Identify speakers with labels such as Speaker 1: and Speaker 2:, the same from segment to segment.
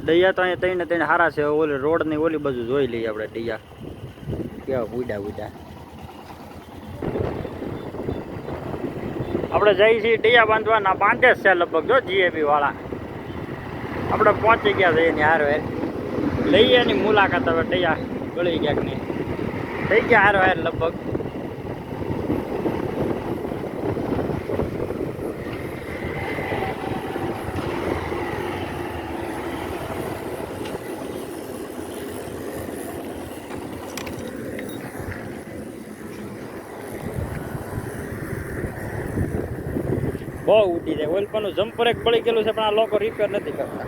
Speaker 1: દૈયા તો અહીંયા તઈને તઈને સારા છે. ઓલી રોડ ની ઓલી બાજુ જોઈ લઈએ આપણે. દૈયા કેવા બુડા બુડા. આપણે જઈએ છીએ દૈયા બાંધવાના. બાંધે જ છે લગભગ જો જીએબી વાળા. આપણે પહોંચી ગયા છીએ એની હારો લઈએ એની મુલાકાત. હવે દૈયા ગળી ક્યાંક નહીં થઈ ગયા હારો હાર લગભગ. બહુ ઉડી જાય. ઓઇલ પણ જમ્પર એક બળી ગયેલું છે પણ આ લોકો રિપેર નથી કરતા.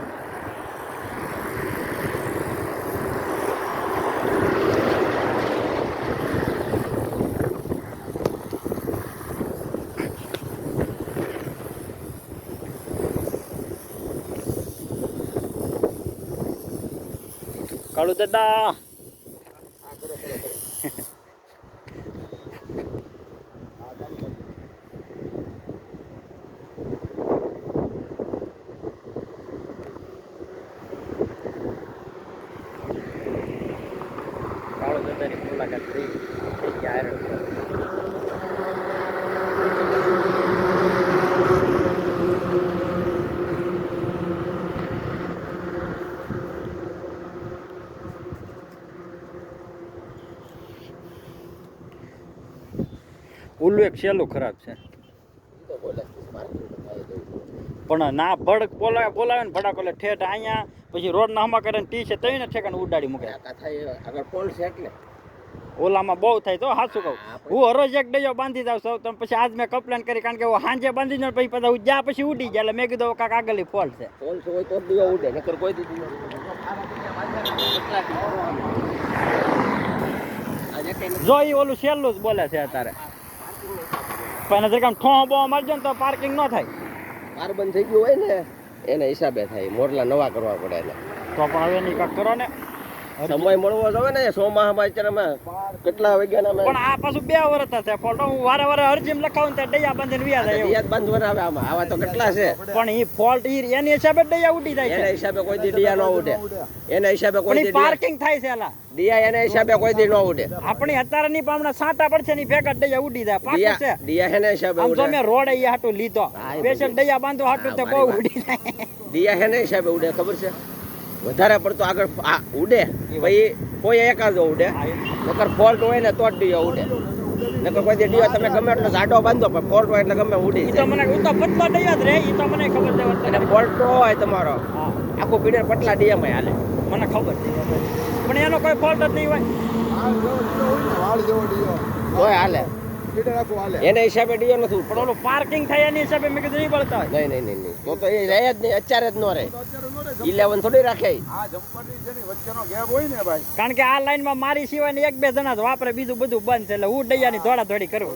Speaker 1: કાળુ દાદા મુલાકાત થઈ ગયા. ઓલું એક સહેલું ખરાબ છે પણ ના ભડક બોલાવે ને ભડાકો એટલે ઠેઠ અહીંયા પછી રોડ ના હમા કરે ટી છે તઈને ઠેકાને ઉડાડી મૂકે.
Speaker 2: આગળ પોલ છે એટલે
Speaker 1: ઓલામાં બહુ થાય તો સાચું કહું. હું હરોજ એક ડયો બાંધી જાઉં સૌ તમે પછી આજ મેં કમ્પ્લેન કરી કારણ કે હું સાંજે બાંધી જાઉં પછી બધા જ્યાં પછી ઉડી જાય એટલે મેં કીધું કાંક આગળની ફોલ્ટ છે.
Speaker 2: પોલ હોય તો દિયો ઉડે નકર કોઈ દીધી
Speaker 1: જો એ ઓલું સહેલું જ બોલે છે અત્યારે. પણ કામ ઠો બહુ મારજો ને તો પાર્કિંગ ન થાય.
Speaker 2: કાર બંધ થઈ ગયું હોય ને એના હિસાબે થાય. મોરલા નવા કરવા પડે એટલે
Speaker 1: તો પણ હવે નહીં કાંક કરો ને.
Speaker 2: સમય મળવો જોઈએ ને. 100 માહમાં અત્યારે કેટલા વાગ્યાના
Speaker 1: પણ આ પાછું 2 વર્ષ થશે ફોટો. હું વારે અરજીમ લખાવું ત્યાં દૈયા બાંધીને વ્યા જાય.
Speaker 2: દૈયા બાંધવાના આવે આમાં. આવા તો કેટલા છે
Speaker 1: પણ એ ફોલ્ટ એની હિસાબે દૈયા ઉડી જાય છે.
Speaker 2: એના હિસાબે કોઈ દી દૈયા ન ઉડે. એના હિસાબે કોઈ દી
Speaker 1: પાર્કિંગ થાય છે એલા.
Speaker 2: દૈયા એના હિસાબે કોઈ દી ન ઉડે.
Speaker 1: આપણી અત્યારે ની પામણા સાટા પડશે ની ભેગા દૈયા ઉડી જાય. પાકું છે.
Speaker 2: દૈયા એના હિસાબે
Speaker 1: આમ
Speaker 2: ઉડે.
Speaker 1: તો મેં રોડ અહીંયા હાટું લીધો સ્પેશિયલ દૈયા બાંધો હાટું તો બહુ ઉડી જાય.
Speaker 2: દૈયા એના હિસાબે ઉડે ખબર છે. વધારે પડતો આગળ ઉડે પછી કોઈ એકાદો ઉડે. નકર ફોલ્ટ હોય ને તો જ ડીયો ઉડે. નકર કોઈ દી ડીયો તમે ગમે એટલો જાડો બાંધો પણ ફોલ્ટ હોય એટલે ગમે ઉડી
Speaker 1: જાય. તો મને તો પતલો દૈયા જ રે. ઈ તો મને ખબર છે.
Speaker 2: અને ફોલ્ટ હોય તમારો આખું પીડર પટલા ડીયામાં હાલે.
Speaker 1: મને ખબર છે પણ એનો કોઈ ફોલ્ટ જ નહીં
Speaker 2: હોય હાલે. એના હિસાબે ડીયો નથી.
Speaker 1: પણ ઓલું પાર્કિંગ થાય એની હિસાબે મેં કીધું નહીં બળતા હોય.
Speaker 2: નહીં તો એ રહે જ નહીં. અત્યારે જ ન રહે. 11 થોડી રાખે.
Speaker 1: કારણ કે આ લાઈન માં મારી સિવાય ને 1-2 જણા જ વાપરે. બીજું બધું બંધ છે એટલે હું દૈયાની દોડાદોડી કરું.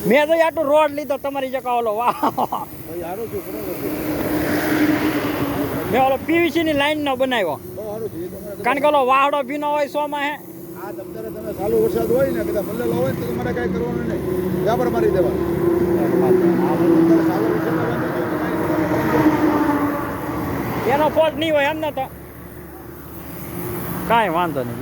Speaker 1: મેં તો આટલું રોડ લીધો તમારી જગ્યા ઓલો વાહ. મેં ઓલો પીવીસી ની લાઈન નો બનાવ્યો કારણ કે ઓલો વાહડો ભીનો હોય 100 માં હે.
Speaker 3: તમે ચાલુ વરસાદ હોય ને કદાચ ભલેલો હોય તો તમારે કઈ કરવાનું નહીં. વ્યાપાર મારી દેવાનું.
Speaker 1: એનો ફોલ્ટ નહીં હોય એમને તો કાંઈ વાંધો નહીં.